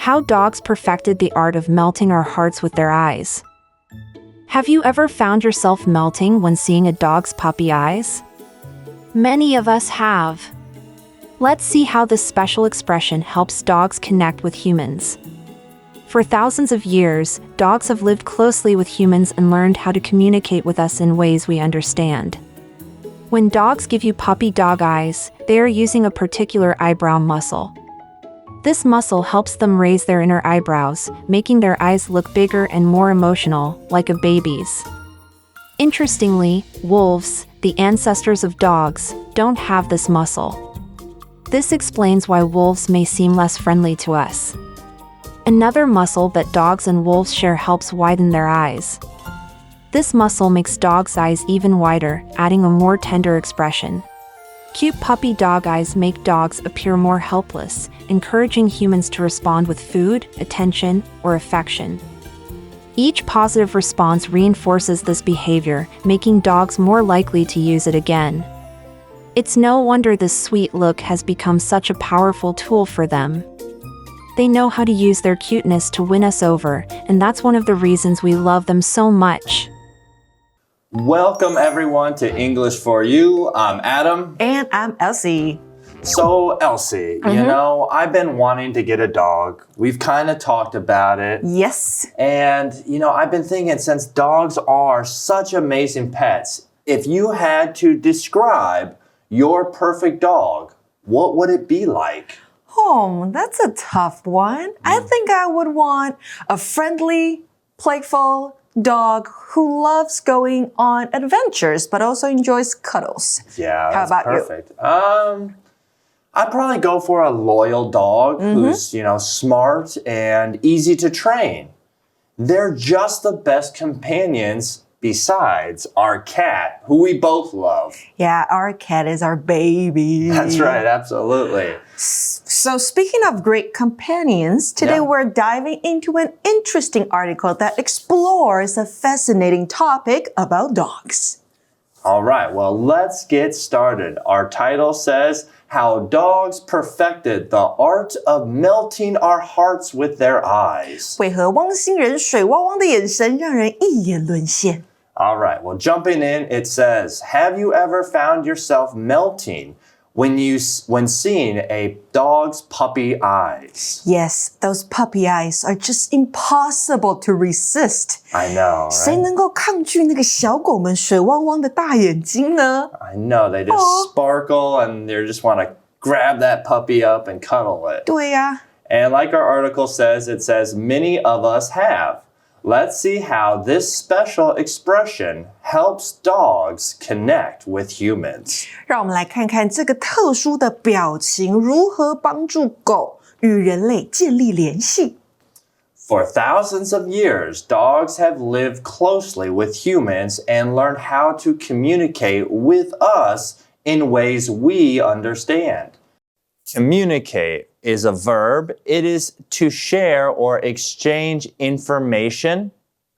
How dogs perfected the art of melting our hearts with their eyes. Have you ever found yourself melting when seeing a dog's puppy eyes? Many of us have. Let's see how this special expression helps dogs connect with humans. For thousands of years, dogs have lived closely with humans and learned how to communicate with us in ways we understand. When dogs give you puppy dog eyes, they are using a particular eyebrow muscle. This muscle helps them raise their inner eyebrows, making their eyes look bigger and more emotional, like a baby's. Interestingly, wolves, the ancestors of dogs, don't have this muscle. This explains why wolves may seem less friendly to us. Another muscle that dogs and wolves share helps widen their eyes. This muscle makes dogs' eyes even wider, adding a more tender expression. Cute puppy dog eyes make dogs appear more helpless, encouraging humans to respond with food, attention, or affection. Each positive response reinforces this behavior, making dogs more likely to use it again. It's no wonder this sweet look has become such a powerful tool for them. They know how to use their cuteness to win us over, and that's one of the reasons we love them so much. Welcome everyone to English for You. I'm Adam. And I'm Elsie. So Elsie, you know, I've been wanting to get a dog. We've kind of talked about it. Yes. And, you know, I've been thinking since dogs are such amazing pets, if you had to describe your perfect dog, what would it be like? Oh, that's a tough one. I think I would want a friendly, playful dog who loves going on adventures but also enjoys cuddles. Yeah, How that's about perfect. I'd probably go for a loyal dog who's, you know, smart and easy to train. They're just the best companions besides our cat, who we both love. Yeah, our cat is our baby. That's right, absolutely. So speaking of great companions, today we're diving into an interesting article that explores a fascinating topic about dogs. All right, well, let's get started. Our title says, How Dogs Perfected the Art of Melting Our Hearts with Their Eyes. 为何汪星人水汪汪的眼神让人一眼沦陷? All right, well, jumping in, it says, Have you ever found yourself melting when seeing a dog's puppy eyes? Yes, those puppy eyes are just impossible to resist. I know, right? 谁能够抗拒那个小狗们水汪汪的大眼睛呢? I know, they just sparkle and they just want to grab that puppy up and cuddle it. 对呀. And like our article says, it says, many of us have. Let's see how this special expression helps dogs connect with humans. 让我们来看看这个特殊的表情如何帮助狗与人类建立联系。For thousands of years, dogs have lived closely with humans and learned how to communicate with us in ways we understand. Communicate is a verb. It is to share or exchange information,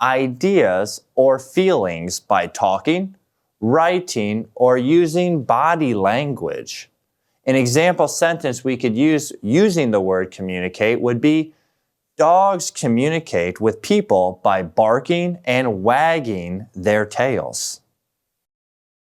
ideas, or feelings by talking, writing, or using body language. An example sentence we could use using the word communicate would be, Dogs communicate with people by barking and wagging their tails.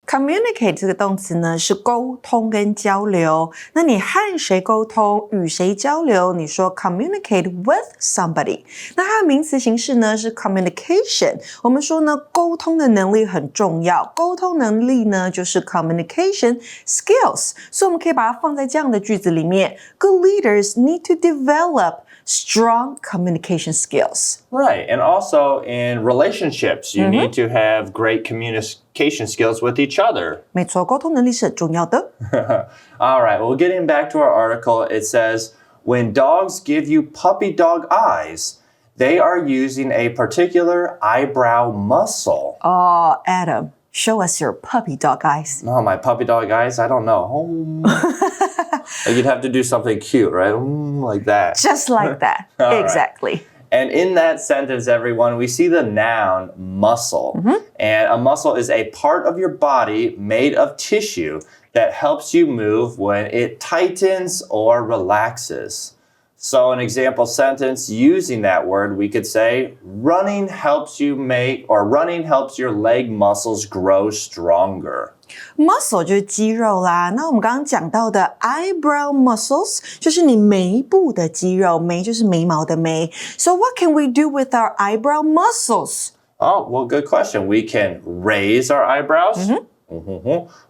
Communicate 这个动词呢是沟通跟交流。那你和谁沟通，与谁交流？你说 communicate with somebody。那它的名词形式呢是 communication。我们说呢，沟通的能力很重要。沟通能力呢就是 communication skills。所以我们可以把它放在这样的句子里面 ：Good leaders need to develop strong communication skills. Right, and also in relationships, you need to have great communication skills with each other. 没错，沟通能力是很重要的。All right, well, getting back to our article, it says, when dogs give you puppy dog eyes, they are using a particular eyebrow muscle. Oh, Adam, show us your puppy dog eyes. Oh, my puppy dog eyes? I don't know. Like you'd have to do something cute, right? Like that. Just like that. Exactly. Right. And in that sentence, everyone, we see the noun muscle. And a muscle is a part of your body made of tissue that helps you move when it tightens or relaxes. So an example sentence using that word, we could say, running helps your leg muscles grow stronger. Muscle 就是肌肉啦，那我们刚刚讲到的 eyebrow muscles 就是你眉部的肌肉，眉就是眉毛的眉。So what can we do with our eyebrow muscles? Oh, well, good question. We can raise our eyebrows,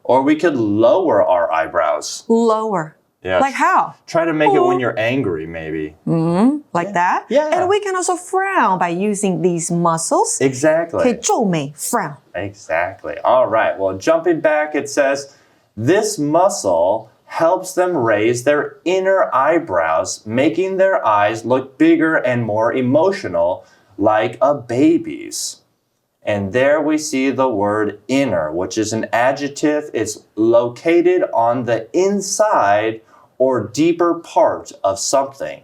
or we could lower our eyebrows. Lower. Yes. Like how? Try to make it when you're angry, maybe. Like that? Yeah. And we can also frown by using these muscles. Exactly. 可以皱眉 frown. Exactly. All right. Well, jumping back, it says, this muscle helps them raise their inner eyebrows, making their eyes look bigger and more emotional, like a baby's. And there we see the word inner, which is an adjective. It's located on the inside or deeper part of something.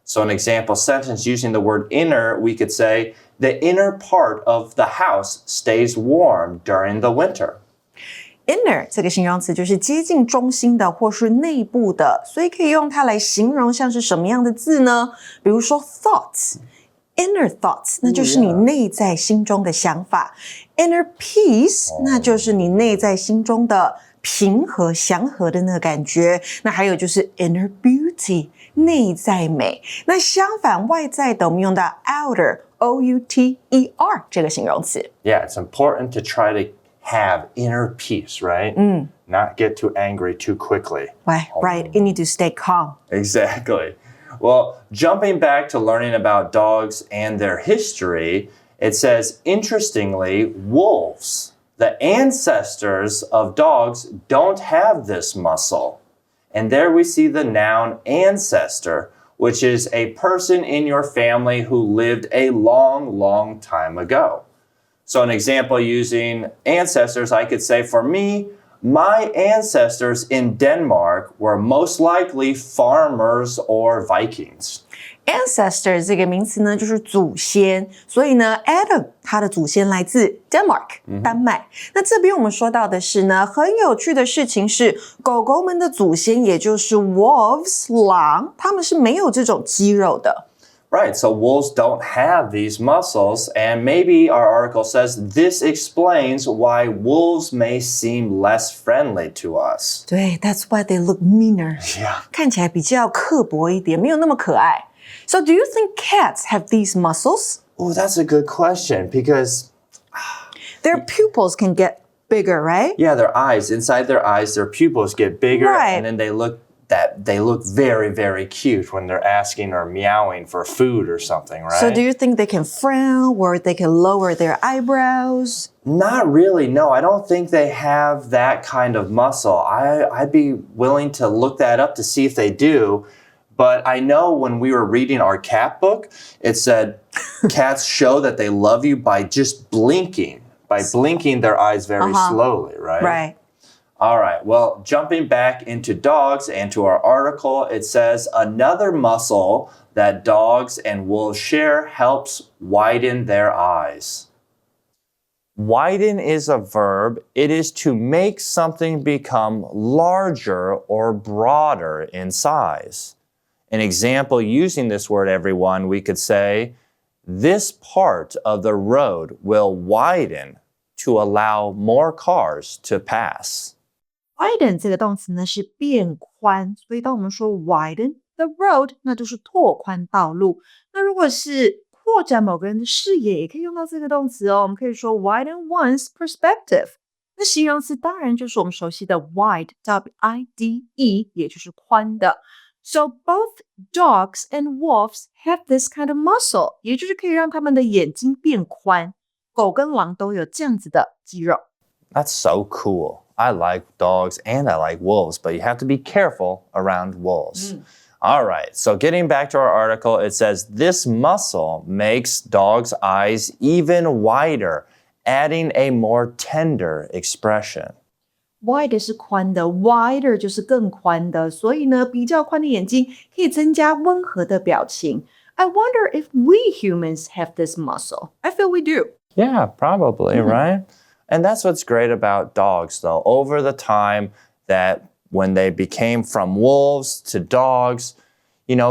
So an example sentence using the word inner, we could say, the inner part of the house stays warm during the winter. Inner 这个形容词就是接近中心的或是内部的，所以可以用它来形容像是什么样的字呢？比如说 thoughts。Inner thoughts 那就是你内在心中的想法 Inner peace 那就是你内在心中的平和祥和的那个感觉那还有就是 inner beauty 内在美那相反外在的我们用到 outer O-U-T-E-R 这个形容词 Yeah, it's important to try to have inner peace, right? Not get too angry too quickly. Right, you need to stay calm. Exactly. Well, jumping back to learning about dogs and their history, it says, interestingly, wolves, the ancestors of dogs, don't have this muscle. And there we see the noun ancestor, which is a person in your family who lived a long, long time ago. So an example using ancestors, I could say, for me, my ancestors in Denmark were most likely farmers or Vikings. Ancestor 这个名词呢就是祖先所以呢 Adam 他的祖先来自 Denmark 丹麦那这边我们说到的是呢很有趣的事情是狗狗们的祖先也就是 wolves 狼他们是没有这种肌肉的Right, so wolves don't have these muscles, and maybe our article says this explains why wolves may seem less friendly to us. 对 that's why they look meaner. Yeah. 看起来比较刻薄一点，没有那么可爱。So do you think cats have these muscles? Oh, that's a good question because their pupils can get bigger, right? Yeah, their eyes, inside their eyes, their pupils get bigger, right. and then they look very, very cute when they're asking or meowing for food or something, right? So do you think they can frown or they can lower their eyebrows? Not really, no. I don't think they have that kind of muscle. I'd be willing to look that up to see if they do. But I know when we were reading our cat book, it said cats show that they love you by just blinking. By blinking their eyes very slowly, right? Right. All right, well, jumping back into dogs and to our article, it says another muscle that dogs and wolves share helps widen their eyes. Widen is a verb. It is to make something become larger or broader in size. An example using this word, everyone, we could say, this part of the road will widen to allow more cars to pass. Widen 这个动词呢是变宽，所以当我们说 widen the road， 那就是拓宽道路。那如果是扩展某个人的视野，也可以用到这个动词哦。我们可以说 widen one's perspective。那形容词当然就是我们熟悉的 wide， W-I-D-E， 也就是宽的。So both dogs and wolves have this kind of muscle， 也就是可以让他们的眼睛变宽。狗跟狼都有这样子的肌肉。That's so cool. I like dogs and I like wolves, but you have to be careful around wolves. All right, so getting back to our article, it says this muscle makes dogs' eyes even wider, adding a more tender expression. Wide 是宽的 wider 就是更宽的所以呢比较宽的眼睛可以增加温和的表情 I wonder if we humans have this muscle. I feel we do. Yeah, probably, right? And that's what's great about dogs, though. Over the time that when they became from wolves to dogs,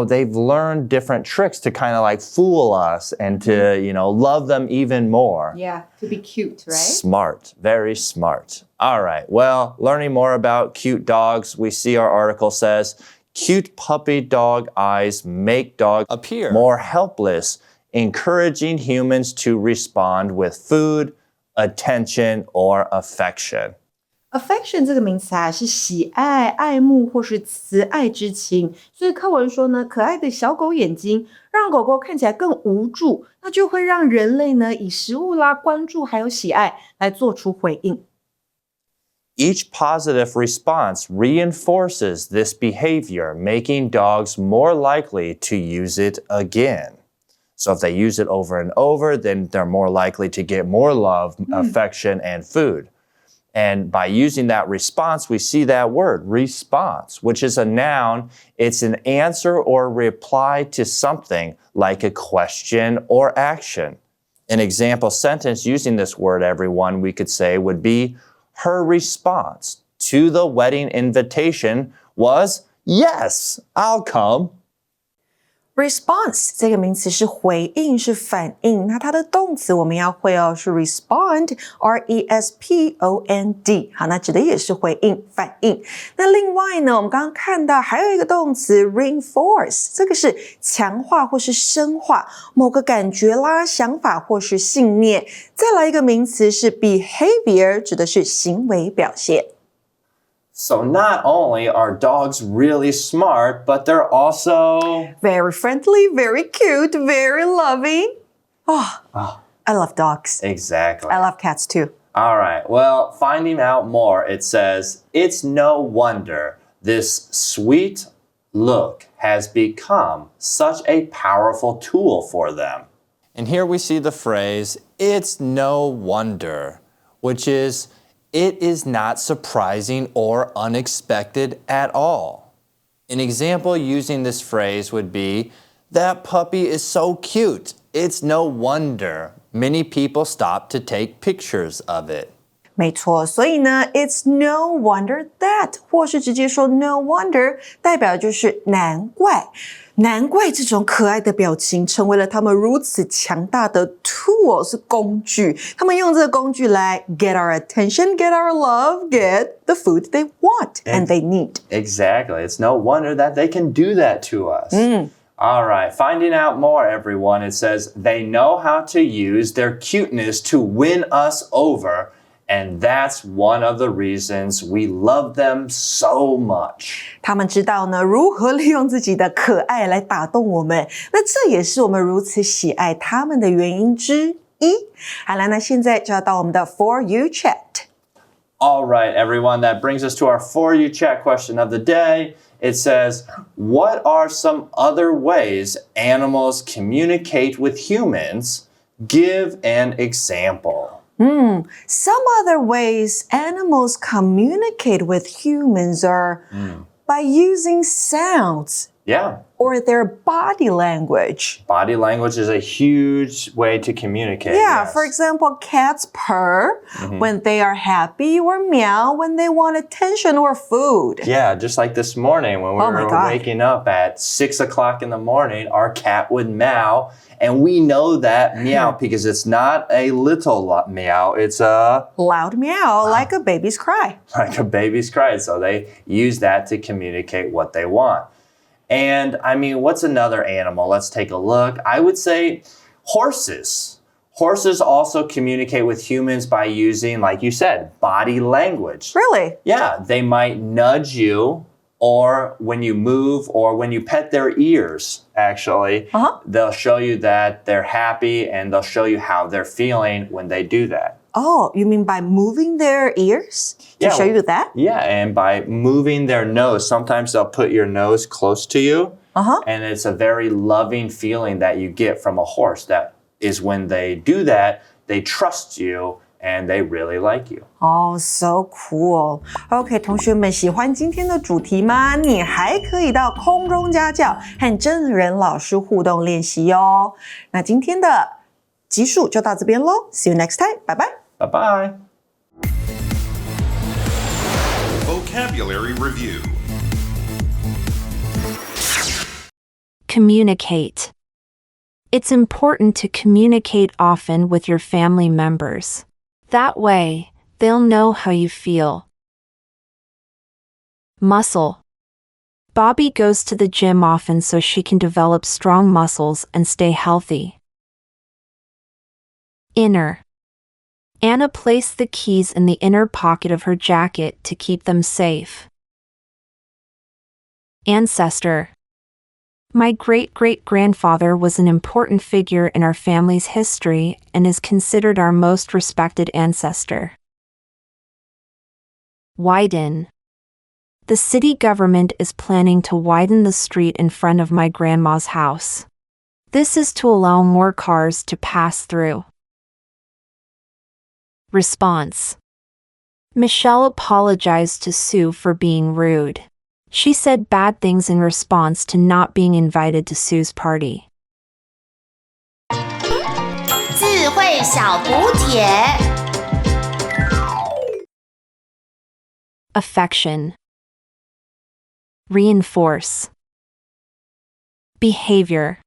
they've learned different tricks to kind of like fool us and to, love them even more. Yeah, to be cute, right? Smart, very smart. All right, well, learning more about cute dogs, we see our article says, cute puppy dog eyes make dog appear more helpless, encouraging humans to respond with food, attention, or affection.Affection 这个名词是喜爱、爱慕或是慈爱之情，所以课文说呢，可爱的小狗眼睛让狗狗看起来更无助，那就会让人类呢以食物啦、关注还有喜爱来做出回应。Each positive response reinforces this behavior, making dogs more likely to use it again. So if they use it over and over, then they're more likely to get more love, affection, and food.And by using that response, we see that word, response, which is a noun. It's an answer or reply to something like a question or action. An example sentence using this word, everyone, we could say would be, her response to the wedding invitation was, yes, I'll come.Response 这个名词是回应，是反应。那它的动词我们要会是 respond, R-E-S-P-O-N-D。好，那指的也是回应、反应。那另外呢，我们刚刚看到还有一个动词 reinforce， 这个是强化或是深化某个感觉啦、想法或是信念。再来一个名词是 behavior， 指的是行为表现。So not only are dogs really smart, but they're also... very friendly, very cute, very loving. I love dogs. Exactly. I love cats too. All right. Well, finding out more, it says, it's no wonder this sweet look has become such a powerful tool for them. And here we see the phrase, it's no wonder, which is...It is not surprising or unexpected at all. An example using this phrase would be, that puppy is so cute. It's no wonder many people stop to take pictures of it. 没错，所以呢 it's no wonder that 或是直接说 no wonder 代表就是难怪。难怪这种可爱的表情成为了他们如此强大的 tool 是工具，他们用这个工具来 get our attention, get our love, get the food they want and they need. Exactly. It's no wonder that they can do that to us. All right, finding out more, everyone. It says they know how to use their cuteness to win us over.And that's one of the reasons we love them so much. 他们知道呢如何利用自己的可爱来打动我们，那这也是我们如此喜爱他们的原因之一。好了，那现在就要到我们的 For You Chat. All right, everyone, that brings us to our For You Chat question of the day. It says, what are some other ways animals communicate with humans? Give an example.Some other ways animals communicate with humans are by using sounds. Yeah. Or their body language. Body language is a huge way to communicate. Yeah, yes. For example, cats purr when they are happy or meow when they want attention or food. Yeah, just like this morning when we were waking up at 6 o'clock in the morning, our cat would meow.And we know that meow because it's not a little meow, it's a... loud meow, like a baby's cry. Like a baby's cry. So they use that to communicate what they want. And I mean, what's another animal? Let's take a look. I would say horses. Horses also communicate with humans by using, like you said, body language. Really? Yeah, they might nudge you.Or when you move or when you pet their ears, actually, they'll show you that they're happy and they'll show you how they're feeling when they do that. Oh, you mean by moving their ears to show you that? Yeah, and by moving their nose. Sometimes they'll put your nose close to you. And it's a very loving feeling that you get from a horse. That is when they do that, they trust you.And they really like you. Oh, so cool. OK, 同学们喜欢今天的主题吗？你还可以到空中家教和真人老师互动练习哟。那今天的集数就到这边咯。See you next time. Bye bye. Bye bye. Vocabulary Review Communicate. It's important to communicate often with your family members. That way, they'll know how you feel. Muscle. Bobby goes to the gym often so she can develop strong muscles and stay healthy. Inner. Anna placed the keys in the inner pocket of her jacket to keep them safe. Ancestor. My great-great-grandfather was an important figure in our family's history and is considered our most respected ancestor. Widen. The city government is planning to widen the street in front of my grandma's house. This is to allow more cars to pass through. Response. Michelle apologized to Sue for being rude. She said bad things in response to not being invited to Sue's party. 智慧小补帖 Affection. Reinforce. Behavior.